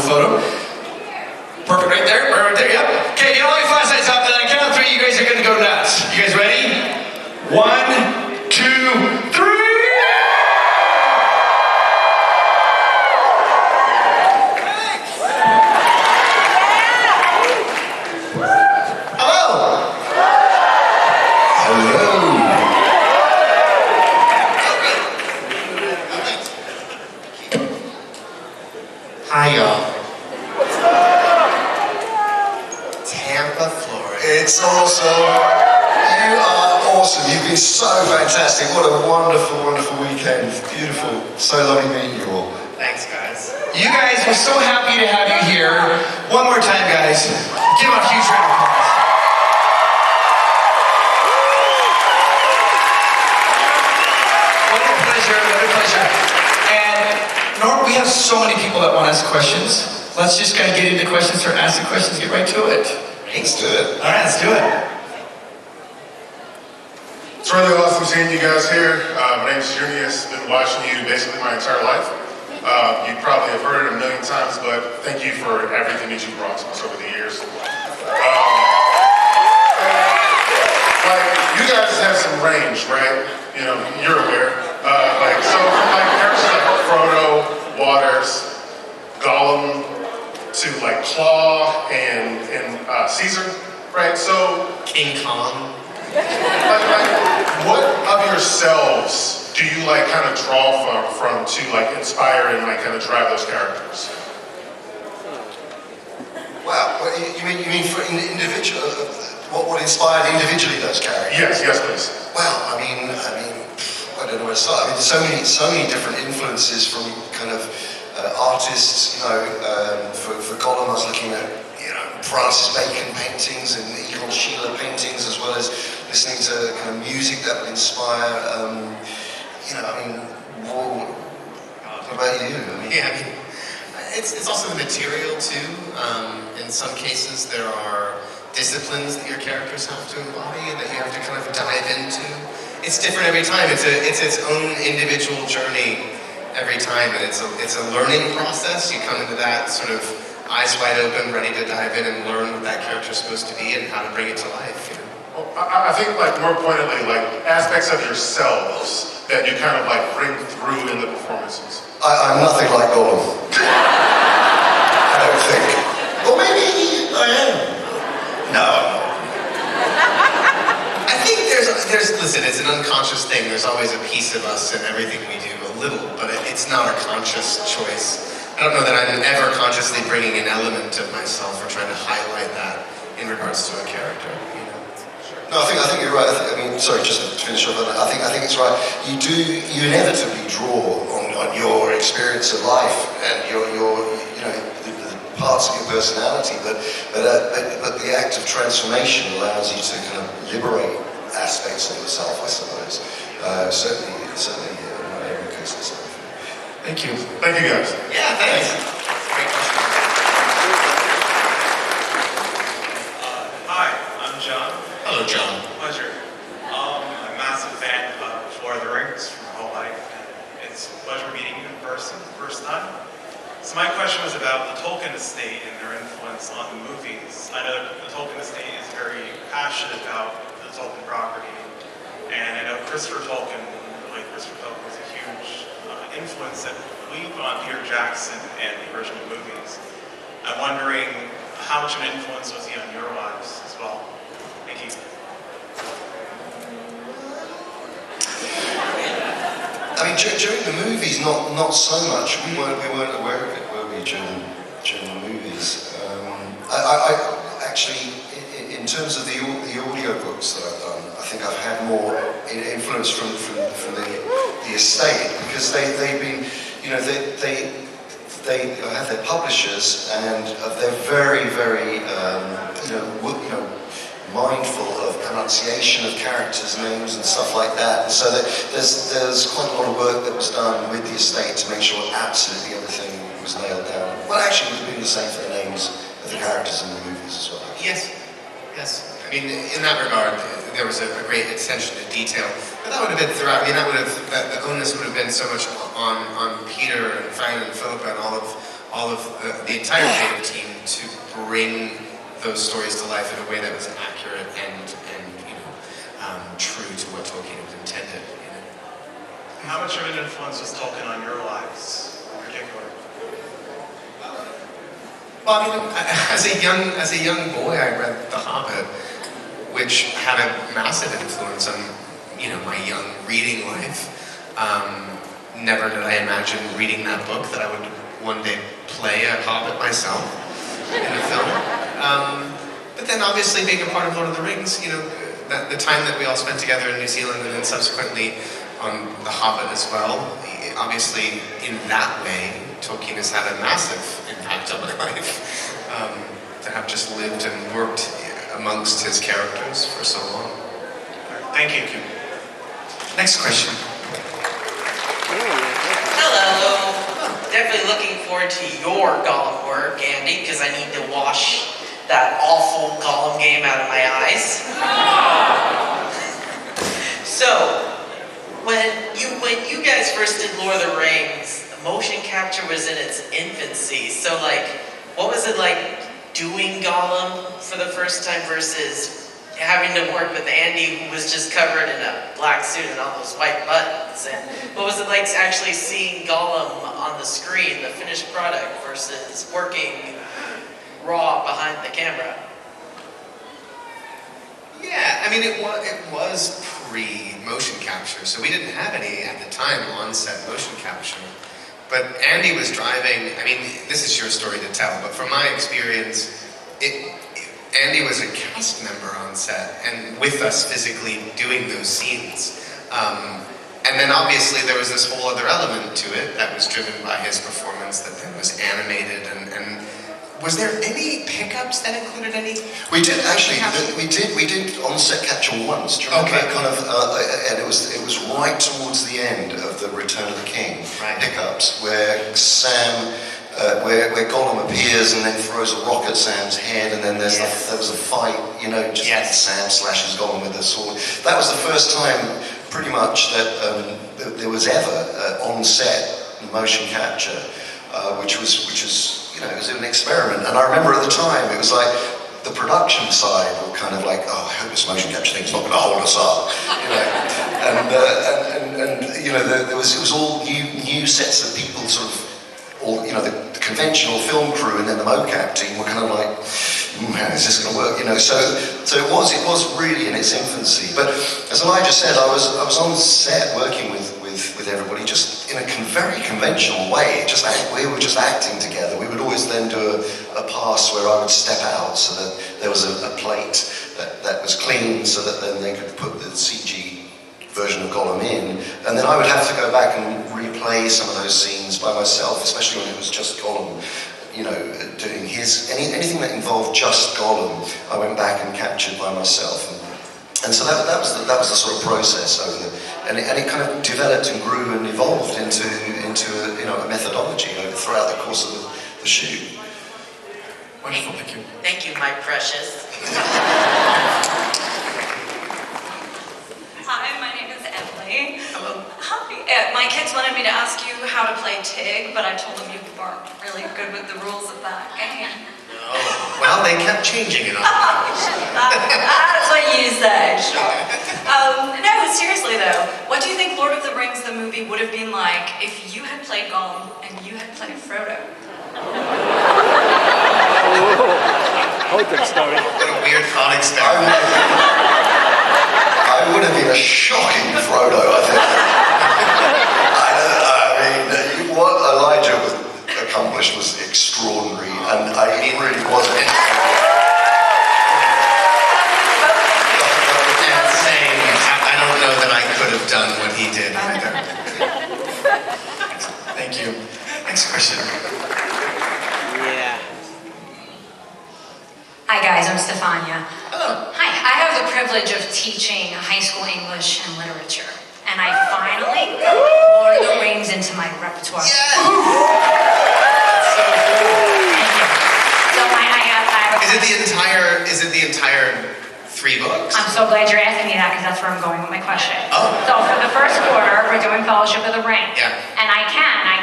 photo. Perfect, right there, yep. Okay, get all your flashlights up, then I count of 3, you guys are gonna go nuts. You guys ready? 1, 2, 3! Hi, y'all. Tampa, Florida. It's awesome. You are awesome. You've been so fantastic. What a wonderful, wonderful weekend. Beautiful. So lovely meeting you all. Thanks, guys. You guys, we're so happy to have you here. One more time, guys. Give them a huge round of applause. What a pleasure, what a pleasure. And Norm, we have so many people that want to ask questions. Let's just kind of get into questions, start asking questions, get right to it. Let's do it. All right, let's do it. It's really awesome seeing you guys here. My name is Junius. I've been watching you basically my entire life. You probably have heard it a million times, but thank you for everything that you brought to us over the years. You guys have some range, right? You know, you're aware. So from characters like Frodo, Waters, Gollum, to Claw and Caesar, right? So King Kong. What of yourselves do you kind of draw from to inspire and kind of drive those characters? Wow. You mean for individual? What inspired individually those characters? Yes, please. Well, I don't know where to start. I mean, there's so many different influences from kind of artists. For Gollum, I was looking at Francis Bacon paintings and Egon Schiele paintings, as well as listening to kind of music that would inspire. What about you? It's also the material too. In some cases, there are disciplines that your characters have to embody and that you have to kind of dive into. It's different every time. It's its own individual journey every time, and it's a learning process. You come into that sort of eyes wide open, ready to dive in and learn what that character's supposed to be and how to bring it to life. Well, I think more pointedly, aspects of yourselves that you kind of bring through in the performances. I'm nothing like Gollum. I don't think. Or maybe I am. No, I'm not. I think listen, it's an unconscious thing. There's always a piece of us in everything we do, a little, but it's not a conscious choice. I don't know that I'm ever consciously bringing an element of myself or trying to highlight that in regards to a character. No, I think you're right. Sorry, just to finish off on that. I think it's right. You inevitably draw on your experience of life and your the parts of your personality, but the act of transformation allows you to kind of liberate aspects of yourself, I suppose. Certainly, in my own case, so. Thank you. Thank you, guys. Yeah, thanks. Great question. Hi, I'm John. Hello, John. Pleasure. I'm a massive fan of Lord of the Rings for my whole life, and it's a pleasure meeting you in person first time. So my question was about the Tolkien estate and their influence on the movies. I know the Tolkien estate is very passionate about the Tolkien property, and I know Christopher Tolkien was a huge influence that leaned on Peter Jackson and the original movies. I'm wondering how much of an influence was he on your lives as well? Thank you. During the movies, not so much. We weren't aware of it, were we? During the movies, I actually, in terms of the audio books that I've done, I think I've had more influence from the estate, because they've been, they have their publishers, and they're very mindful of pronunciation of characters' names and stuff like that. And so there's quite a lot of work that was done with the estate to make sure absolutely everything was nailed down. Well, actually, it would have been the same for the names of the characters in the movies as well. Yes. In that regard, there was a great attention to detail. But that would have been throughout. The onus would have been so much on Peter and Fran and Philippa and all all of the entire creative team to bring those stories to life in a way that was accurate and true to what Tolkien had intended. How much of an influence was Tolkien on your lives in particular? Well, I mean, as a young boy, I read The Hobbit, which had a massive influence on, my young reading life. Never did I imagine reading that book that I would one day play a Hobbit myself in a film. But then, obviously, being a part of Lord of the Rings, the time that we all spent together in New Zealand, and then subsequently on The Hobbit as well. Obviously, in that way, Tolkien has had a massive impact on my life. To have just lived and worked amongst his characters for so long. Thank you. Next question. Hello. Definitely looking forward to your Gollum work, Andy, because I need to wash that awful Gollum game out of my eyes. So, when you guys first did Lord of the Rings, motion capture was in its infancy. So, what was it like doing Gollum for the first time versus having to work with Andy, who was just covered in a black suit and all those white buttons? And what was it like actually seeing Gollum on the screen, the finished product, versus working raw behind the camera? Yeah, I mean, it was pre-motion capture, so we didn't have any at the time on-set motion capture. But Andy was driving. I mean, this is your story to tell, but from my experience, Andy was a cast member on set and with us physically doing those scenes. And then obviously there was this whole other element to it that was driven by his performance that then was animated and was there any pickups that included any? We did actually. We did on-set capture once. Do you remember that kind of? And it was right towards the end of the Return of the King pickups, where Sam, where Gollum appears and then throws a rock at Sam's head, and then there was a fight. Sam slashes Gollum with a sword. That was the first time, pretty much, that there was ever on-set motion capture, which was. It was an experiment, and I remember at the time it was like the production side were kind of like, oh, I hope this motion capture thing's not going to hold us up, it was all new sets of people, sort of, all the conventional film crew, and then the mocap team were kind of like, is this going to work? So it was really in its infancy. But as Elijah said, I was on set working with everybody, just in a very conventional way. We were just acting together. We would always then do a pass where I would step out so that there was a plate that was clean, so that then they could put the CG version of Gollum in, and then I would have to go back and replay some of those scenes by myself, especially when it was just Gollum, doing anything that involved just Gollum, I went back and captured by myself. And so that was the sort of process and it kind of developed and grew and evolved into a methodology throughout the course of the shoot. Wonderful, thank you. Thank you, my precious. Hi, my name is Emily. Hello. Hi. My kids wanted me to ask you how to play Tig, but I told them you weren't really good with the rules of that game. Oh, well, they kept changing it on That's what you say, sure. No, seriously though, what do you think Lord of the Rings, the movie, would have been like if you had played Gollum and you had played Frodo? What a weird thought experiment. I would have been a shocking Frodo, I think. What Elijah accomplished was extraordinary, and he really wasn't. I don't know that I could have done what he did either. Thank you. Next question. Yeah. Hi guys, I'm Stefania. Hello. Hi, I have the privilege of teaching high school English and literature, and I finally got Lord of the Rings into my repertoire. Yes! So I have Is it the entire 3 books? I'm so glad you're asking me that because that's where I'm going with my question. Oh. So for the first quarter, we're doing Fellowship of the Ring. Yeah. And I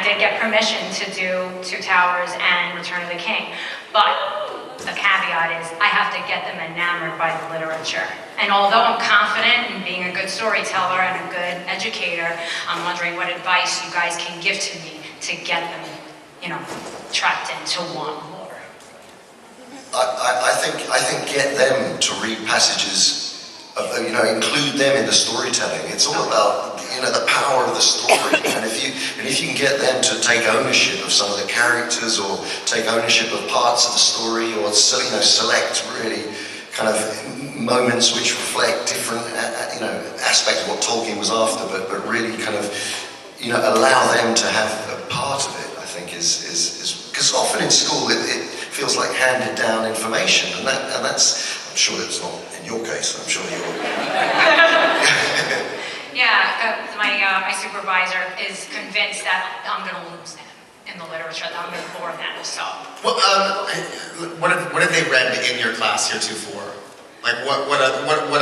did get permission to do Two Towers and Return of the King. But the caveat is I have to get them enamored by the literature. And although I'm confident in being a good storyteller and a good educator, I'm wondering what advice you guys can give to me to get them, trapped into one more. I think get them to read passages of, include them in the storytelling. It's all about, the power of the story. And if you can get them to take ownership of some of the characters or take ownership of parts of the story or, select really kind of moments which reflect different, aspects of what Tolkien was after, but really kind of, allow them to have a part of it, I think is because often in school it feels like handed down information, and that's, I'm sure it's not in your case, I'm sure you're... Yeah, my supervisor is convinced that I'm going to lose them in the literature, that I'm going to bore them, so. Well, what have they read in your class heretofore? Like, what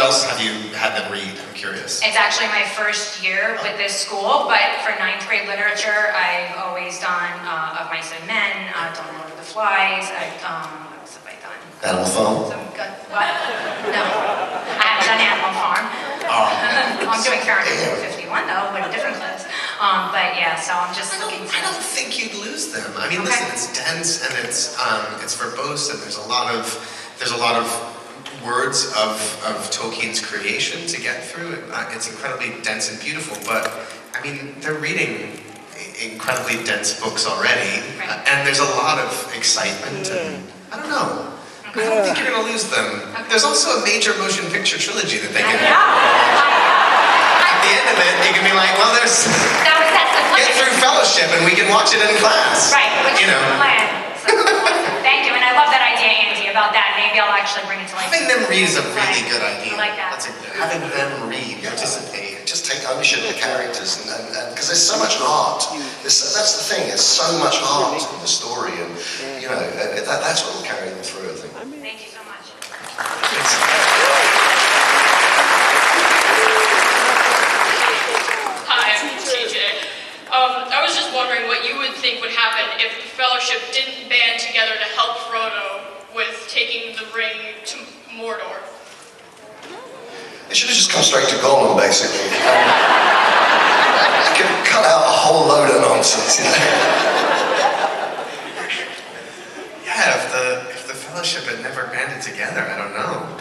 else have you had them read? I'm curious. It's actually my first year with this school, but for 9th grade literature, I've always done Of Mice and Men, done Lord of the Flies, what else have I done? Animal Farm? What? No, I haven't done Animal Farm. I'm doing Fahrenheit 451 though, with a different class. But yeah, so I'm just looking to... I don't think you'd lose them. I mean, listen, it's dense and it's verbose, and there's a lot of words of Tolkien's creation to get through. It's incredibly dense and beautiful, but I mean, they're reading incredibly dense books already, and there's a lot of excitement, and I don't know. I don't think you're going to lose them. There's also a major motion picture trilogy that they can... At the end of it, they can be like, well, that's the plan. get through Fellowship and we can watch it in class. Right, which is the plan. So, thank you, and I love that idea, Andy, about that. Maybe I'll actually bring it to life. Having them read is a really good idea. I like that. Having them read, participate. Just take ownership of the characters, and because there's so much art. That's the thing. There's so much art in the story, and that's what will carry them through, I think. Thank you so much. Hi, I'm TJ. I was just wondering what you would think would happen if the Fellowship didn't band together to help Frodo with taking the ring to Mordor. They should have just come straight to Gollum, basically. Cut out a whole load of nonsense, Yeah, if the Fellowship had never banded together, I don't know.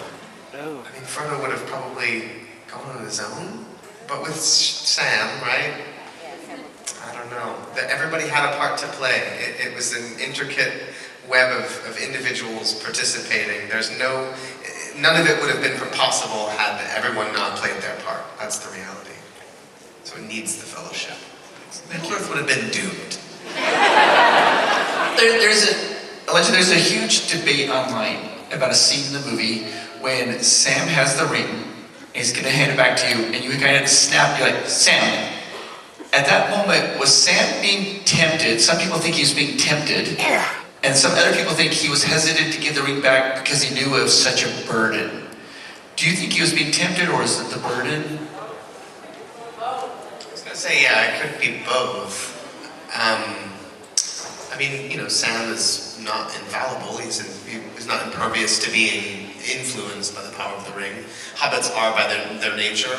I mean, Frodo would have probably gone on his own, but with Sam, right? I don't know. Everybody had a part to play. It was an intricate web of individuals participating. None of it would have been possible had everyone not played their part. That's the reality. So it needs the Fellowship. Middle-earth would have been doomed. There's a huge debate online about a scene in the movie when Sam has the ring, and he's gonna hand it back to you, and you kind of snap, you're like, Sam. At that moment, was Sam being tempted? Some people think he was being tempted, and some other people think he was hesitant to give the ring back because he knew it was such a burden. Do you think he was being tempted, or is it the burden? I was gonna say, yeah, it could be both. I mean, Sam is not infallible. He's not impervious to being influenced by the power of the ring. Hobbits are, by their nature,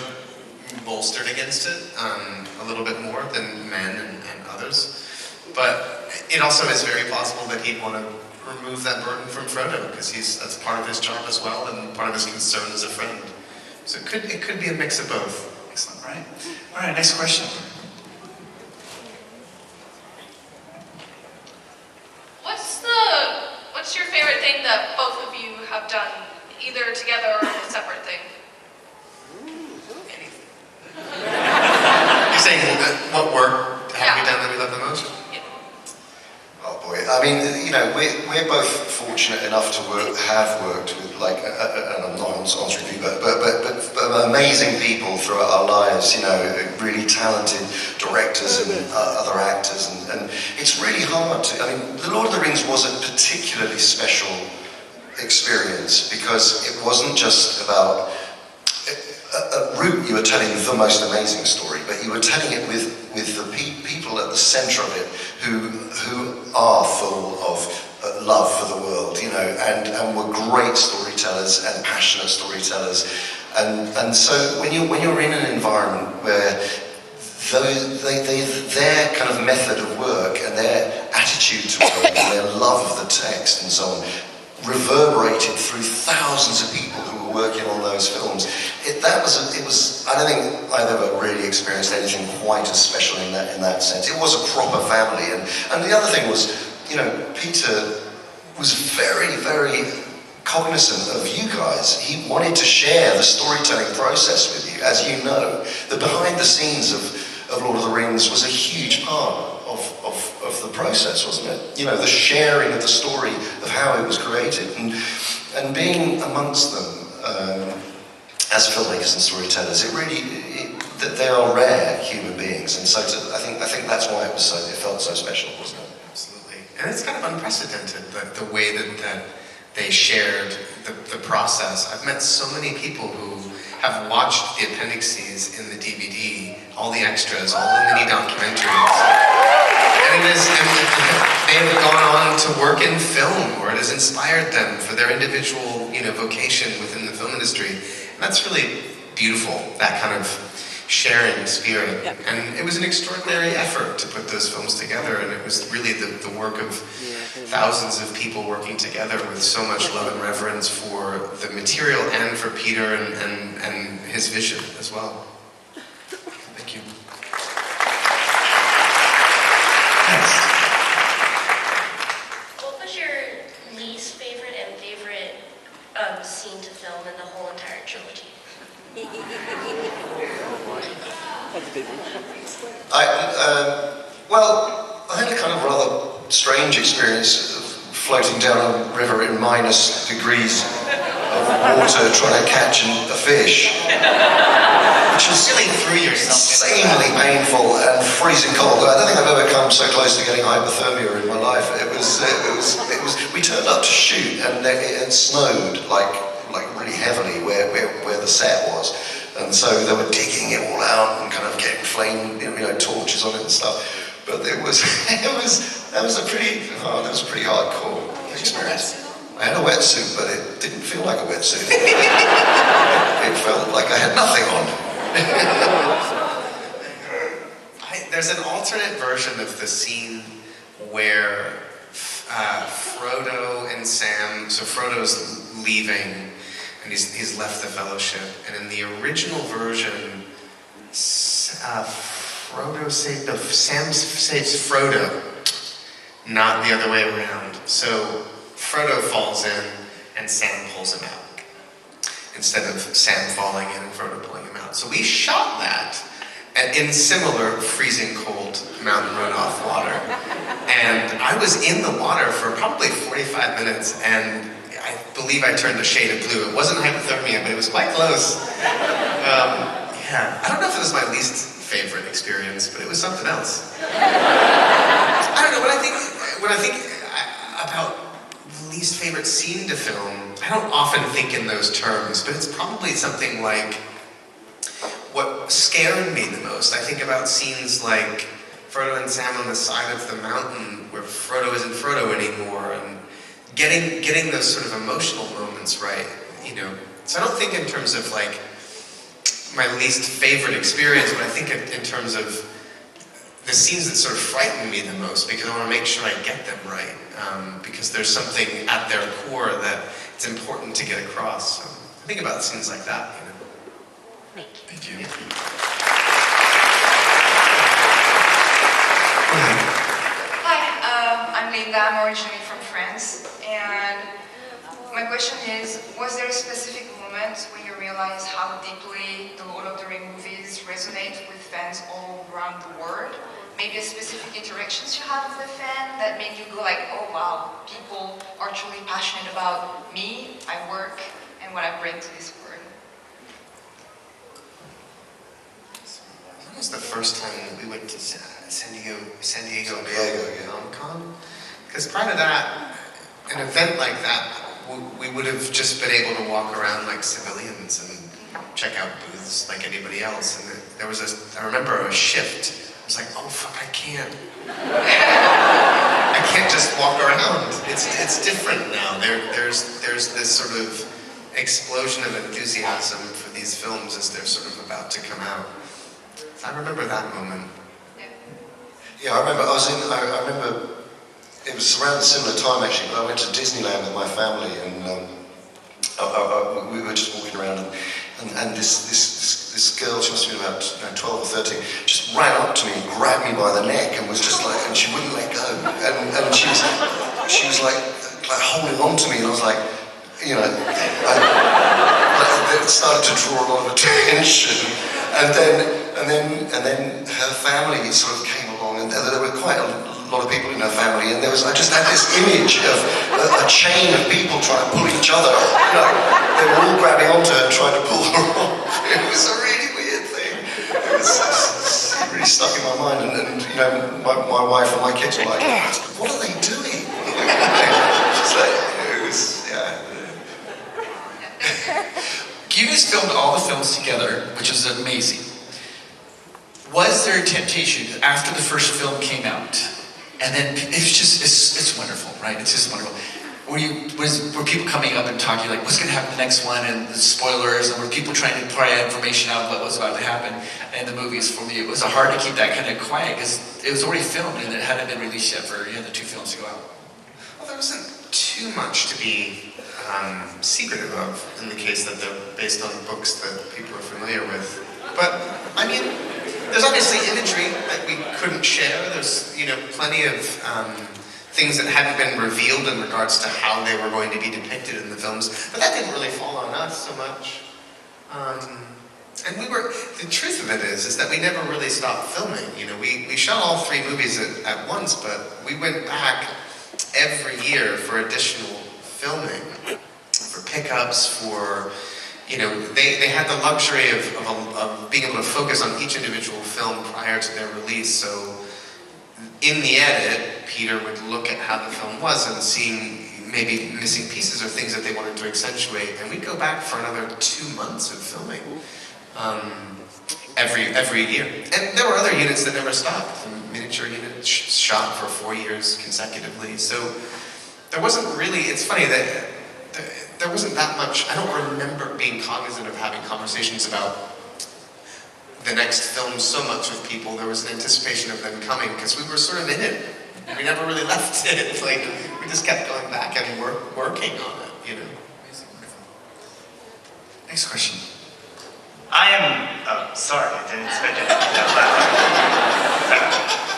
bolstered against it a little bit more than men and others. But it also is very possible that he'd want to remove that burden from Frodo, because that's part of his job as well, and part of his concern as a friend. So it could be a mix of both. Excellent, right? All right, next question. What's your favorite thing that both of you have done, either together or a separate thing? You're saying what work have we done that we love the most? Oh boy, I mean, we're both fortunate enough to have worked with, and I'm not answering you, but amazing people throughout our lives, really talented directors and other actors, and it's really hard to, I mean, The Lord of the Rings wasn't particularly special experience because it wasn't just about at root you were telling the most amazing story, but you were telling it with the people at the centre of it who are full of love for the world, you know, and were great storytellers and passionate storytellers, and so when you're in an environment where their kind of method of work and their attitude to work and their love of the text and so on reverberated through thousands of people who were working on those films. It was. I don't think I've ever really experienced anything quite as special in that sense. It was a proper family, and the other thing was, you know, Peter was very, very cognizant of you guys. He wanted to share the storytelling process with you. As you know, the behind the scenes of Lord of the Rings was a huge part of the process, wasn't it? You know, the sharing of the story of how it was created, and being amongst them as filmmakers and storytellers, that they are rare human beings, and so I think that's why it felt so special, wasn't it? Absolutely, and it's kind of unprecedented the way that they shared the process. I've met so many people who have watched the appendices in the DVD, all the extras, all the mini documentaries, and they have gone on to work in film, or it has inspired them for their individual, you know, vocation within the film industry. And that's really beautiful, that kind of sharing spirit. Yep. And it was an extraordinary effort to put those films together, and it was really the work of thousands of people working together with so much love and reverence for the material and for Peter and his vision as well. Thank you. Next. What was your least favorite and favorite scene to film in the whole entire trilogy? Well, I had a kind of rather strange experience of floating down a river in minus degrees of water trying to catch a fish, which was Really threw yourself insanely painful and freezing cold. I don't think I've ever come so close to getting hypothermia in my life. It was. We turned up to shoot, and it snowed like really heavily where the set was, and so they were digging it all out and kind of getting flame, you know, torches on it and stuff. But that was a pretty hardcore experience. I had a wetsuit, but it didn't feel like a wetsuit. It felt like I had nothing on. There's an alternate version of the scene where Frodo and Sam, so Frodo's leaving and he's left the Fellowship, and in the original version, Sam saves Frodo, not the other way around. So Frodo falls in and Sam pulls him out, instead of Sam falling in and Frodo pulling him out. So we shot that in similar freezing cold mountain runoff water. And I was in the water for probably 45 minutes, and I believe I turned a shade of blue. It wasn't hypothermia, but it was quite close. Yeah, I don't know if it was my least favorite experience, but it was something else. I don't know, when I think about least favorite scene to film, I don't often think in those terms, but it's probably something like what scared me the most. I think about scenes like Frodo and Sam on the side of the mountain where Frodo isn't Frodo anymore, and getting those sort of emotional moments right, you know. So I don't think in terms of like my least favorite experience, but I think in terms of the scenes that sort of frighten me the most, because I want to make sure I get them right, because there's something at their core that it's important to get across. So I think about scenes like that, you know. Thank you. Hi, I'm Linda. I'm originally from France, and my question is, was there a specific moment when you realized how deeply the Lord of the Rings movies resonate with fans all around the world? Maybe a specific interactions you had with a fan that made you go like, oh wow, people are truly passionate about me, my work, and what I bring to this world. When was the first time that we went to San Diego Comic-Con? Because prior to that, an event like that we would have just been able to walk around like civilians and check out booths like anybody else. And there was I remember a shift. I was like, oh fuck, I can't just walk around. It's different now. There's this sort of explosion of enthusiasm for these films as they're sort of about to come out. So I remember that moment. Yeah, I remember I remember it was around a similar time actually, but I went to Disneyland with my family and we were just walking around and this girl, she must have been about 12 or 13, just ran up to me and grabbed me by the neck and was just like, and she wouldn't let go. And she was like holding on to me and I was like, you know, it started to draw a lot of attention. And then her family sort of came along and there were quite a lot of people in her family, and I just had this image of a chain of people trying to pull each other. You know, they were all grabbing onto her and trying to pull her off. It was a really weird thing. It was really stuck in my mind, and you know, my wife and my kids were like, "What are they doing?" Just like, it was, yeah. You guys filmed all the films together, which is amazing. Was there a temptation after the first film came out? And then it's wonderful, right? It's just wonderful. Were people coming up and talking like, what's going to happen the next one, and the spoilers, and were people trying to pry information out of what was about to happen in the movies? For me, it was hard to keep that kind of quiet because it was already filmed and it hadn't been released yet for the two films to go out. Well, there wasn't too much to be secretive of in the case that they're based on books that people are familiar with. But I mean, there's obviously imagery that we couldn't share. There's, you know, plenty of things that hadn't been revealed in regards to how they were going to be depicted in the films, but that didn't really fall on us so much. And the truth of it is that we never really stopped filming. You know, we shot all 3 movies at once, but we went back every year for additional filming, for pickups, for, you know, they had the luxury of being able to focus on each individual film prior to their release. So in the edit, Peter would look at how the film was and seeing maybe missing pieces or things that they wanted to accentuate, and we'd go back for another 2 months of filming every year. And there were other units that never stopped. The miniature unit shot for 4 years consecutively. So there wasn't really, it's funny that there wasn't that much. I don't remember being cognizant of having conversations about the next film so much with people. There was an anticipation of them coming because we were sort of in it. We never really left it. Like, we just kept going back and working on it, you know. Next question. Sorry, I didn't expect it to be that loud.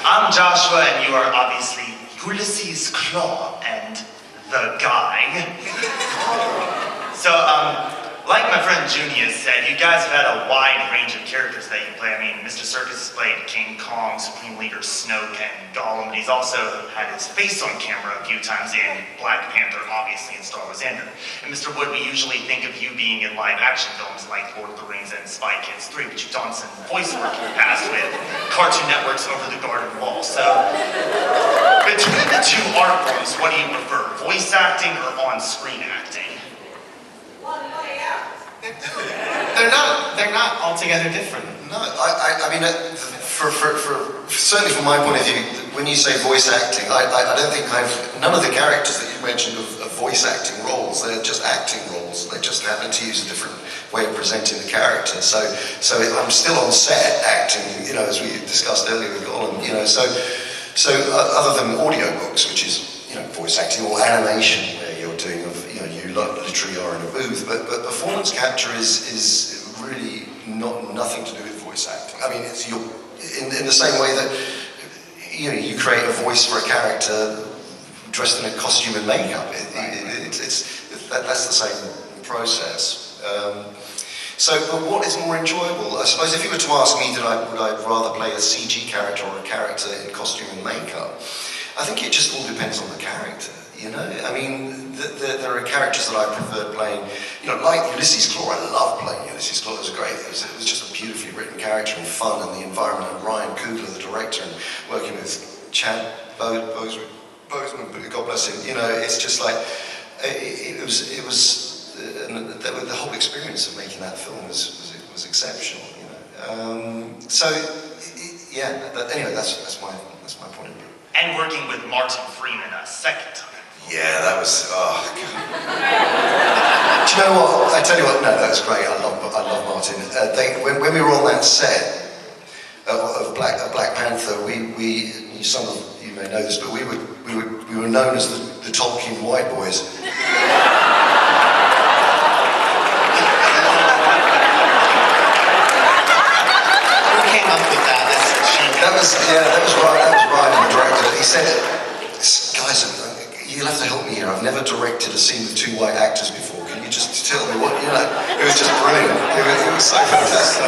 I'm Joshua, and you are obviously Ulysses Claw and the guy. So, like my friend Junius said, you guys have had a wide range of characters that you play. I mean, Mr. Circus has played King Kong, Supreme Leader Snoke, and Gollum, but he's also had his face on camera a few times in Black Panther, obviously, and Star Wars Andrew. And Mr. Wood, we usually think of you being in live-action films like Lord of the Rings and Spy Kids 3, but you've done some voice work in the past with Cartoon Network's Over the Garden Wall. So, between the two art forms, what do you prefer, voice acting or on-screen acting? They're not altogether different. No, I mean, certainly from my point of view, when you say voice acting, I don't think none of the characters that you mentioned are voice acting roles. They're just acting roles. They just happen to use a different way of presenting the character. So I'm still on set acting, you know, as we discussed earlier with Gollum, you know. So other than audiobooks, which is, you know, voice acting, or animation where you're doing, you know, you literally are in a booth, but performance capture is really nothing to do with voice acting. I mean, it's in the same way that, you know, you create a voice for a character dressed in a costume and makeup. That's the same process. But what is more enjoyable? I suppose if you were to ask me, would I rather play a CG character or a character in costume and makeup? I think it just all depends on the character. You know, I mean, there are characters that I prefer playing, you know, like Ulysses Claw. I love playing Ulysses Claw. It was great. It was just a beautifully written character and fun, and the environment, and Ryan Coogler, the director, and working with Chad Boseman, God bless him. You know, it's just like, the whole experience of making that film was exceptional. You know, anyway, that's my point of view. And working with Martin Freeman a second time. Yeah, that was, oh, God. Do you know what? I tell you what, no, that was great. I love Martin. When we were on that set of Black Panther, some of you may know this, but we were known as the Tolkien White Boys. Who came up with that? That was Ryan, the director. He said, guys, you'll have to help me here. I've never directed a scene with two white actors before. Can you just tell me what, you know? It was just brilliant. It was so fantastic.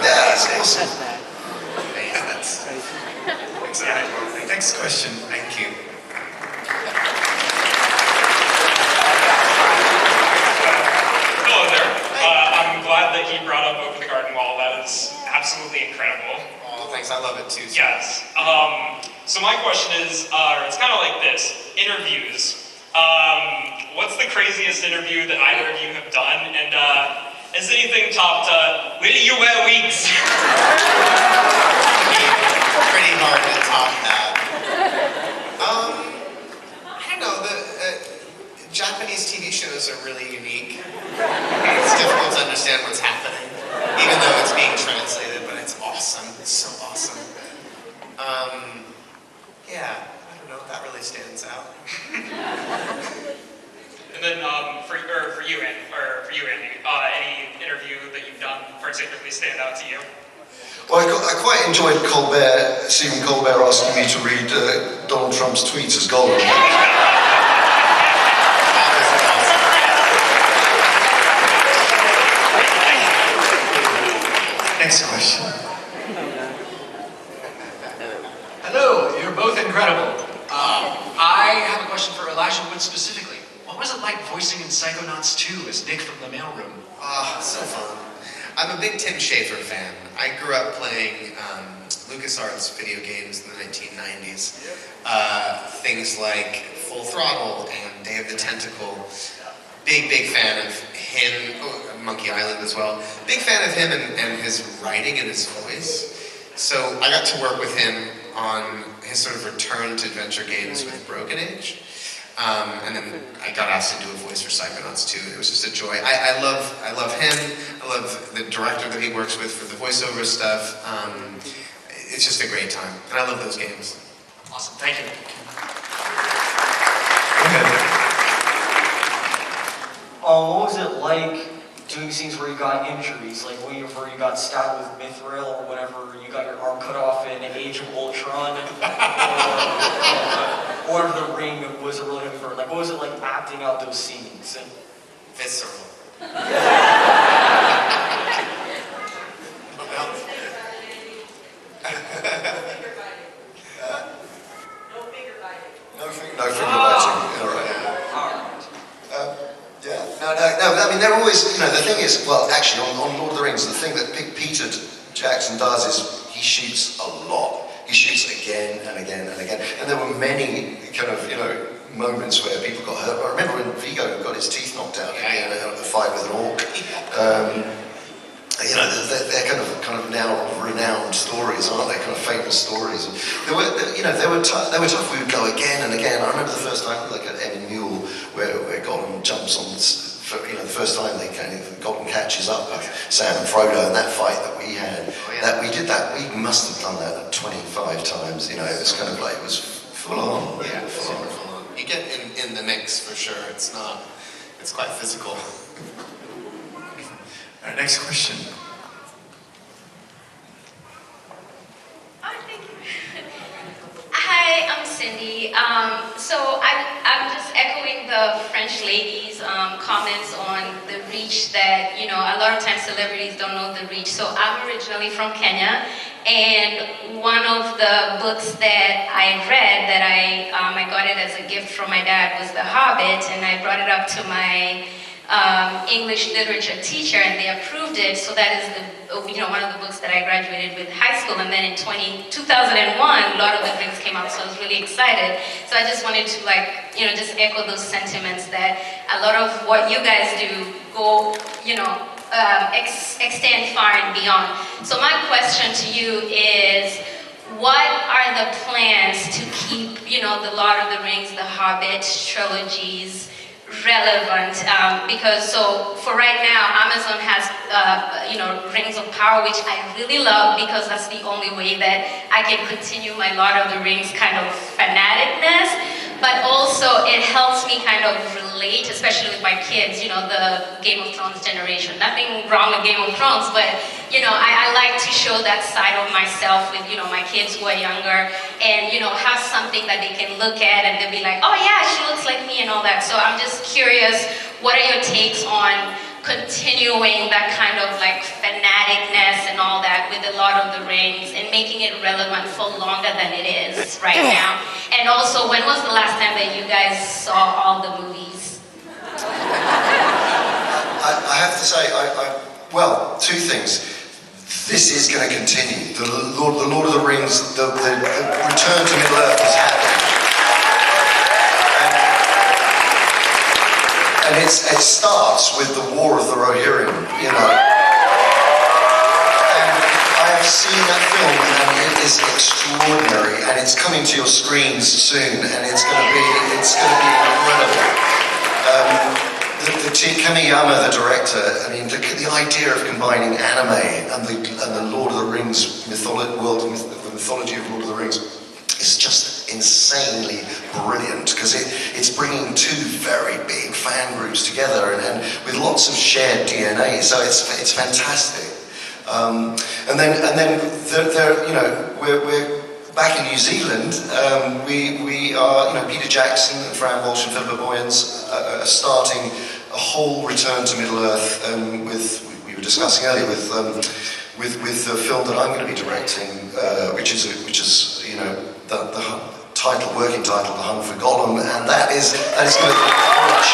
Yeah, that's awesome. Exactly. Next question. Thank you. Hello there. I'm glad that he brought up Over the Garden Wall. That is absolutely incredible. Oh, thanks. I love it too. Yes. So my question is, it's kind of like this. Interviews. What's the craziest interview that either of you have done? And has anything topped, will you wear wigs? Pretty hard to top that. I don't know, the Japanese TV shows are really unique. It's difficult to understand what's happening, even though it's being translated, but it's awesome. It's so awesome. Yeah, I don't know, that really stands out. And then for you, Andy, any interview that you've done particularly stand out to you? Well, I quite enjoyed Stephen Colbert asking me to read Donald Trump's tweets as Gollum. Next question. Hello, you're both incredible. I have a question for Elijah Wood specifically. What was it like voicing in Psychonauts 2 as Nick from the mailroom? So fun. I'm a big Tim Schafer fan. I grew up playing LucasArts video games in the 1990s. Things like Full Throttle and Day of the Tentacle. Big fan of him, Monkey Island as well. Big fan of him and his writing and his voice. So I got to work with him on his sort of return to adventure games with Broken Age. And then I got asked to do a voice for Psychonauts 2. It was just a joy. I love him. I love the director that he works with for the voiceover stuff. It's just a great time. And I love those games. Awesome, thank you. What was it like doing scenes where you got injuries, like whenever you got stabbed with mithril, or whenever you got your arm cut off in Age of Ultron, or whatever the ring was a really for? Like, what was it like acting out those scenes? And visceral. No finger biting. All right. No, I mean, they're always, you know, the thing is, well, actually, on Lord of the Rings, the thing that Peter Jackson does is he shoots a lot. He shoots again and again and again. And there were many kind of, you know, moments where people got hurt. I remember when Vigo got his teeth knocked out in a fight with an orc. You know, they're kind of now renowned stories, aren't they? Kind of famous stories. They were tough. We would go again and again. I remember the first time, like at Emin Mule, where Gollum jumps on. You know, the first time Gollum catches up with Sam and Frodo, and that fight that we had, we must have done that 25 times. You know, it was kind of like, it was full on. Yeah, full on. You get in the mix for sure. It's quite physical. All right, next question. Hi, I'm Cindy. So I'm just echoing the French lady's comments on the reach that, you know, a lot of times celebrities don't know the reach. So I'm originally from Kenya, and one of the books that I read that I got it as a gift from my dad was The Hobbit, and I brought it up to my English literature teacher, and they approved it. So that is one of the books that I graduated with in high school. And then in 2001, Lord of the Rings came out, so I was really excited. So I just wanted to just echo those sentiments that a lot of what you guys do go, extend far and beyond. So my question to you is, what are the plans to keep, the Lord of the Rings, the Hobbit trilogies relevant? Because for right now, Amazon has, Rings of Power, which I really love because that's the only way that I can continue my Lord of the Rings kind of fanaticness. But also it helps me kind of relate, especially with my kids, the Game of Thrones generation. Nothing wrong with Game of Thrones, but I like to show that side of myself with, my kids who are younger, and, have something that they can look at and they'll be like, oh yeah, she looks like me and all that. So I'm just curious, what are your takes on continuing that kind of like fanaticness and all that with the Lord of the Rings and making it relevant for longer than it is right now? And also, when was the last time that you guys saw all the movies? I have to say, well, two things. This is going to continue. The Lord of the Rings, the return to Middle-earth is happening. And it starts with the War of the Rohirrim, And I have seen that film, and it is extraordinary, and it's coming to your screens soon, and it's going to be incredible. Kamiyama, the director, the idea of combining anime and the Lord of the Rings the mythology of Lord of the Rings is just insanely brilliant, because it's bringing two very big fan groups together and with lots of shared DNA. So it's fantastic. And then we're back in New Zealand. We are, Peter Jackson and Fran Walsh and Philippa Boyens are starting a whole return to Middle-earth we were discussing earlier with the film that I'm going to be directing, which is the working title, The Hunt for Gollum, and that is going to launch.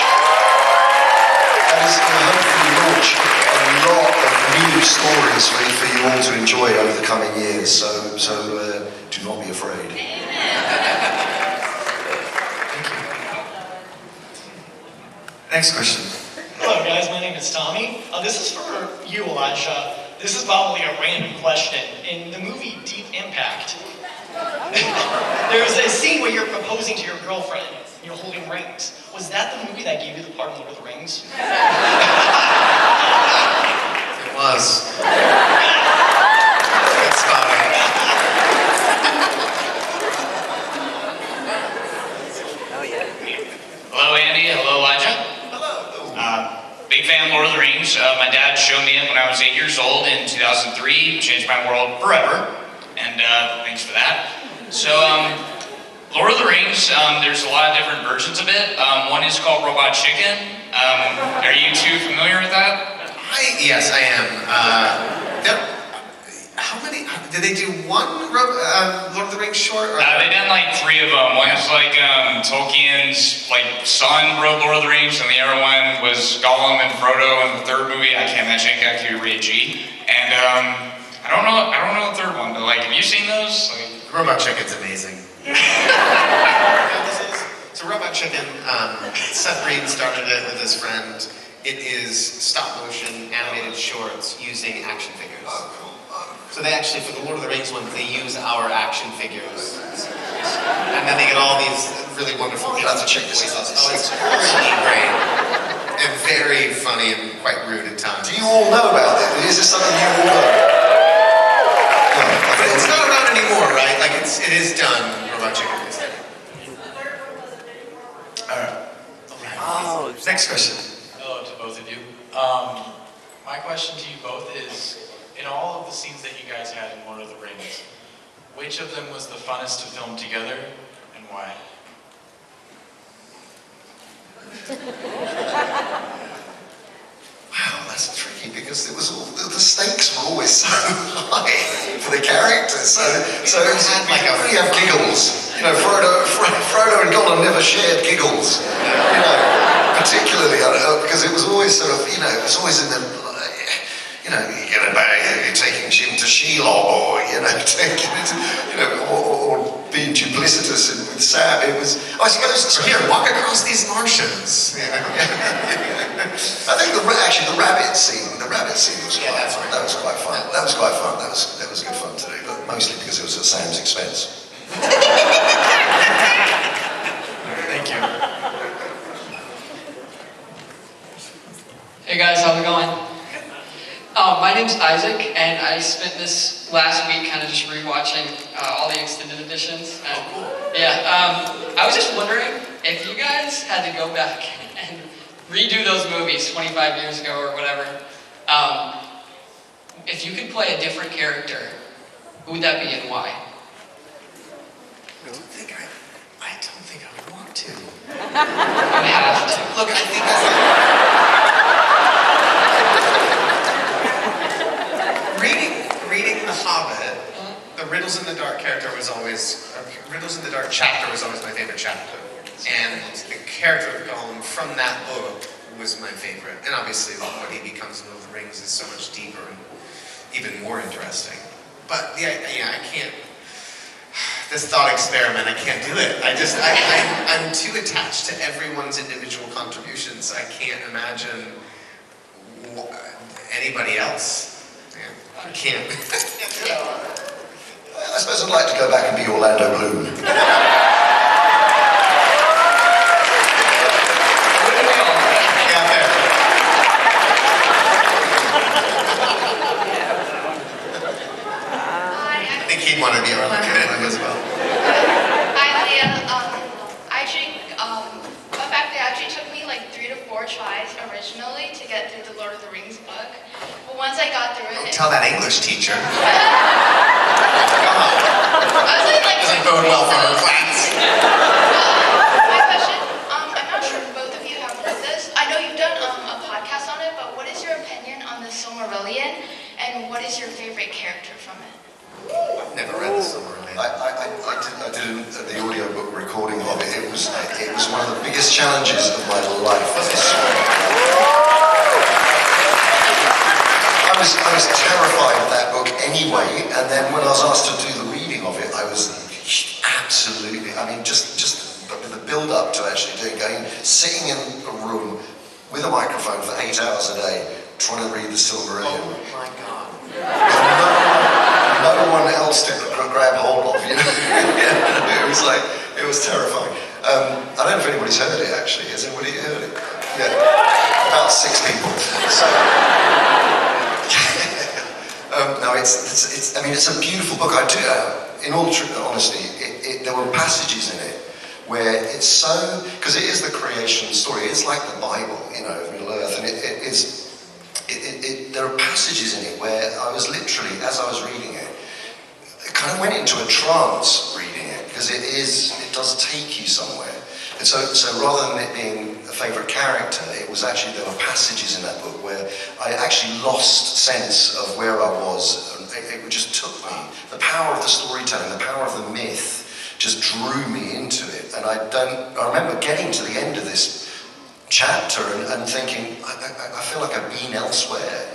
That is going to hopefully launch a lot of new stories for you all to enjoy over the coming years. So do not be afraid. Next question. Hello guys, my name is Tommy. This is for you, Elijah. This is probably a random question. In the movie Deep Impact, there's a scene where you're proposing to your girlfriend and you're holding rings. Was that the movie that gave you the part in Lord of the Rings? It was. That's fine. Hello, Andy. Hello, Elijah. Big fan of Lord of the Rings. My dad showed me it when I was 8 years old in 2003. Changed my world forever. And thanks for that. So, Lord of the Rings, there's a lot of different versions of it. One is called Robot Chicken. Are you two familiar with that? Yes, I am. How many? Did they do one Lord of the Rings short? They done like 3 of them. One is like Tolkien's son wrote Lord of the Rings, and the other one was Gollum and Frodo in the third movie. I can't mention it actually rated G. And I don't know the third one, but have you seen those? Robot Chicken's amazing. So Robot Chicken, Seth Green started it with his friend. It is stop motion animated shorts using action figures. Oh, cool. So they actually, for the Lord of the Rings ones, they use our action figures. And then they get all these really wonderful voices. Oh, it's really great. And very funny and quite rude at times. Do you all know about it? Is this something you all know? But it's not around anymore, right? It is done, Robot Chicken. Alright. Next question. Hello to both of you. My question to you both is, in all of the scenes that you guys had in Lord of the Rings, which of them was the funnest to film together, and why? Wow, that's tricky, because the stakes were always so high for the characters. So we have giggles. Frodo and Gollum never shared giggles. particularly, because it was always sort of, it was always in the, you're taking Jim to Shelob, or, taking it, or being duplicitous with Sam. It was, I suppose, Here, walk across these marshes. I think the rabbit scene was quite fun. That was quite fun. That was quite fun. That was good fun to do, but mostly because it was at Sam's expense. Thank you. Hey guys, how's it going? My name's Isaac, and I spent this last week kind of just rewatching all the extended editions. I was just wondering if you guys had to go back and redo those movies 25 years ago or whatever, if you could play a different character, who would that be and why? I don't think I would want to. You have to. Look, I think reading The Hobbit, the Riddles in the Dark chapter was always my favorite chapter. And the character of Gollum from that book was my favorite. And obviously what he becomes in Lord of the Rings is so much deeper and even more interesting. But I can't, this thought experiment, I can't do it. I'm too attached to everyone's individual contributions. I can't imagine anybody else. I can't. I suppose I'd like to go back and be Orlando Bloom. I think he'd want to be Orlando Bloom as well. Hi, Leah. Fun fact, it actually took me like 3 to 4 tries originally to get through the Lord of the Rings book. But once I got through it... Don't tell that English teacher. I was like... Doesn't bode well for her class. My question, I'm not sure if both of you have read this. I know you've done a podcast on it, but what is your opinion on the Silmarillion, and what is your favorite character from it? I've never read the Silmarillion. I did the audiobook recording of it. It was one of the biggest challenges of my life. I was terrified of that book anyway, and then when I was asked to do the reading of it, I was absolutely, just the build-up to actually doing, sitting in a room with a microphone for 8 hours a day, trying to read the Silmarillion. Oh my God. No one else to grab hold of, It was terrifying. I don't know if anybody's heard it actually. Has anybody heard it? Yeah, about 6 people. So, no, it's a beautiful book. I do, in all honesty, there were passages in it where it's so, because it is the creation story. It's like the Bible, of Middle Earth, and there are passages in it where I was literally, as I was reading it, I kind of went into a trance reading it, because it does take you somewhere. And so rather than it being a favourite character, it was actually, there were passages in that book where I actually lost sense of where I was, and it just took me. The power of the storytelling, the power of the myth just drew me into it. And I remember getting to the end of this chapter and thinking, I feel like I've been elsewhere,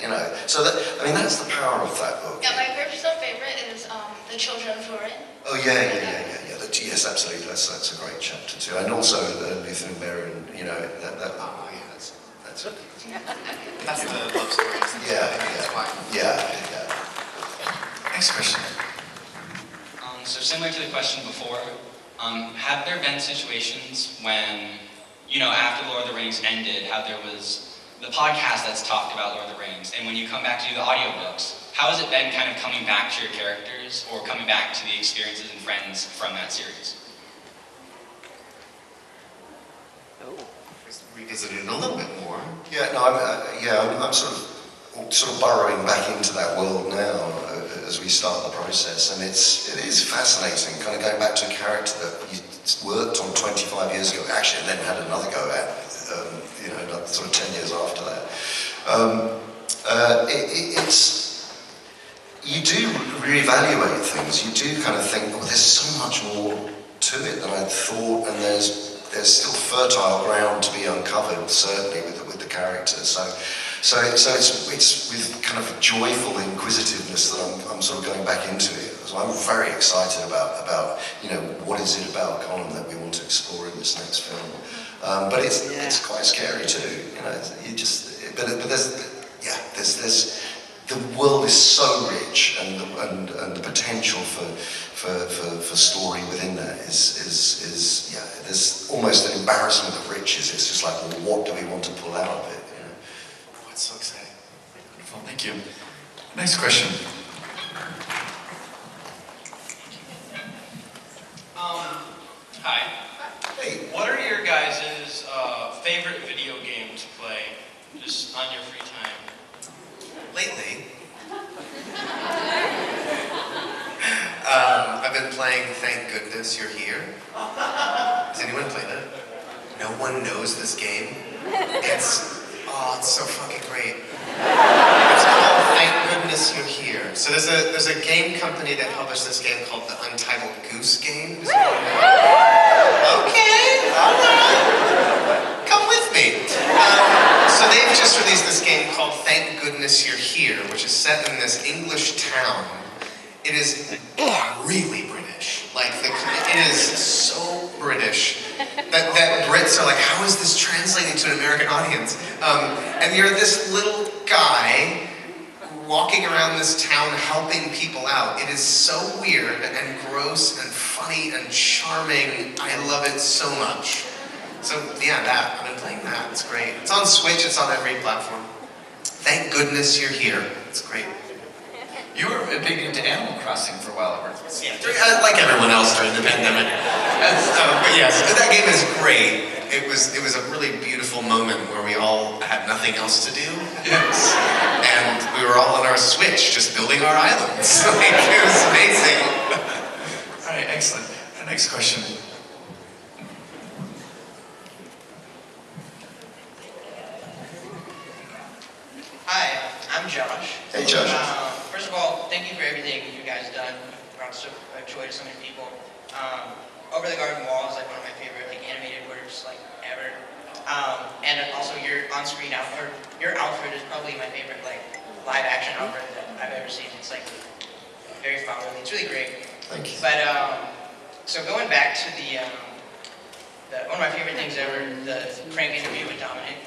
So that's the power of that book. Yeah, my personal favorite is The Children of Hurin. Oh yeah. Yes, absolutely. That's a great chapter too, and also Luther and Mary, that's it. That's the love story. Yeah. Next question. So similar to the question before, have there been situations when, after Lord of the Rings ended, how there was the podcast that's talked about Lord of the Rings, and when you come back to do the audiobooks, how has it been kind of coming back to your characters or coming back to the experiences and friends from that series? Revisited it a little bit more. Yeah, no, I'm sort of burrowing back into that world now as we start the process, and it is fascinating, kind of going back to a character that you worked on 25 years ago, actually, and then had another go at, sort of 10 years after that. You do reevaluate things. You do kind of think, there's so much more to it than I thought, and there's there's still fertile ground to be uncovered, certainly with the characters. So it's with kind of joyful inquisitiveness that I'm sort of going back into it. So I'm very excited about what is it about Gollum that we want to explore in this next film. But it's quite scary too. But there's the world is so rich, and the potential for story within that is there's almost an embarrassment of riches. It's just like, well, what do we want to pull out of it? Oh, it's so exciting. Wonderful, thank you. Next question. Hi. Hey. What are your guys' favorite video game to play, just on your free time? Lately, I've been playing Thank Goodness You're Here. Has anyone played it? No one knows this game? It's so fucking great. It's called Thank Goodness You're Here. So there's a game company that published this game called the Untitled Goose Game. Does anyone know? Okay, alright. Come with me. So they've just released this game called Thank Goodness You're Here, which is set in this English town. It is really British. It is so British that Brits are like, how is this translating to an American audience? And you're this little guy walking around this town helping people out. It is so weird and gross and funny and charming. I love it so much. So yeah, I've been playing that. It's great. It's on Switch. It's on every platform. Thank goodness you're here. It's great. You were big into Animal Crossing for a while, weren't you? Yeah, like everyone else during the pandemic. But yes, that game is great. It was a really beautiful moment where we all had nothing else to do. Yes. And we were all on our Switch just building our islands. It was amazing. All right, excellent. The next question. Hi, I'm Josh. Hey, Josh. First of all, thank you for everything you guys have done. Brought joy to so many people. Over the Garden Wall is like one of my favorite animated works ever. And also your on-screen Alfred, your Alfred is probably my favorite live action Alfred that I've ever seen. It's very fatherly. It's really great. Thank you. But so going back to the one of my favorite things ever, the prank interview with Dominic.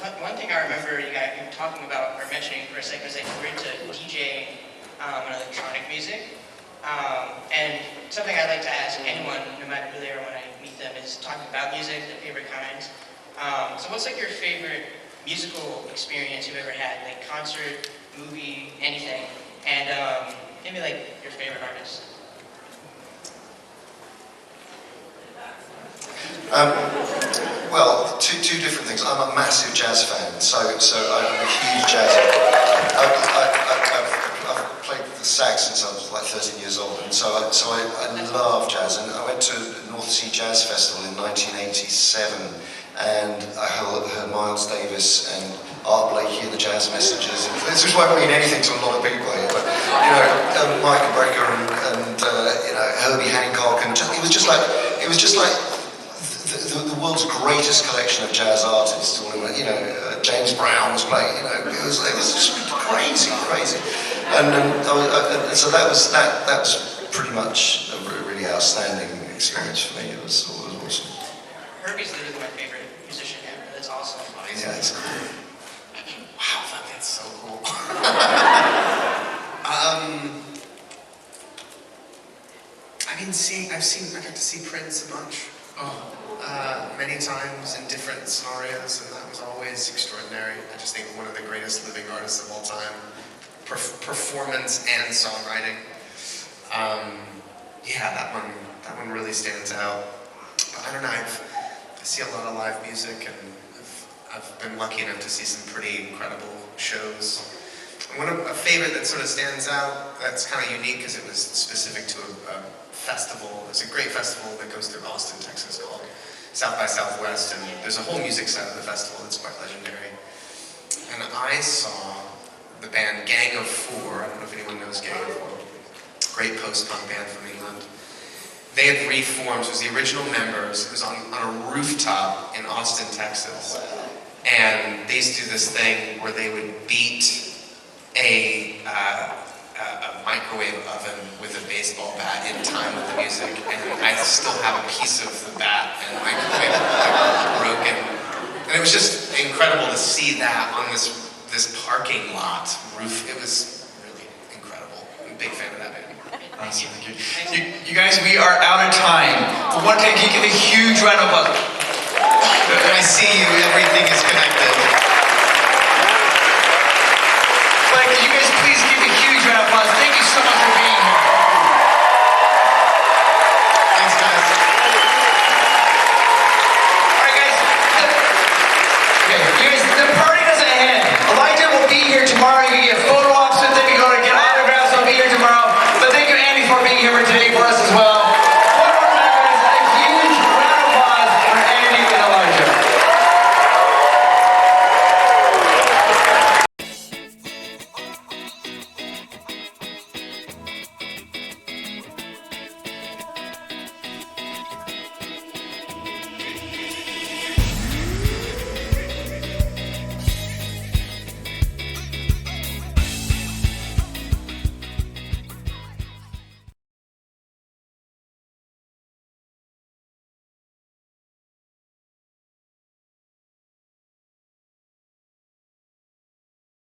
One thing I remember you guys were talking about or mentioning for a second was that you were into DJing and electronic music. And something I'd like to ask anyone, no matter who they are when I meet them, is talking about music, their favorite kinds. So what's your favorite musical experience you've ever had? Like concert, movie, anything? And maybe your favorite artist. Well, two different things. I'm a massive jazz fan, so I'm a huge jazz. I've played the sax since I was 13 years old, and so I love jazz. And I went to the North Sea Jazz Festival in 1987, and I heard Miles Davis and Art Blakey and the Jazz Messengers. This won't mean anything to a lot of people here, but Michael Brecker and Herbie Hancock, and it was just like the world's greatest collection of jazz artists. James Brown was playing. It was just crazy. And so that was pretty much a really outstanding experience for me. It was awesome. Herbie's literally my favorite musician ever. That's awesome. Yeah, it's cool. Wow, that's so cool. I got to see Prince a bunch. Many times in different scenarios, and that was always extraordinary. I just think one of the greatest living artists of all time. Performance and songwriting. That one really stands out. But I don't know, I see a lot of live music, and I've been lucky enough to see some pretty incredible shows. And a favorite that sort of stands out, that's kind of unique because it was specific to a festival. There's a great festival that goes through Austin, Texas called South by Southwest, and there's a whole music side of the festival that's quite legendary. And I saw the band Gang of Four. I don't know if anyone knows Gang of Four. Great post-punk band from England. they had reformed. It was the original members. It was on a rooftop in Austin, Texas. And they used to do this thing where they would beat a microwave oven with a baseball bat in time with the music. And I still have a piece of the bat and the microwave broken. And it was just incredible to see that on this parking lot roof. It was really incredible. I'm a big fan of that band. Awesome, thank you. You guys, we are out of time. But one thing, you give a huge round of applause. When I see you, everything is connected.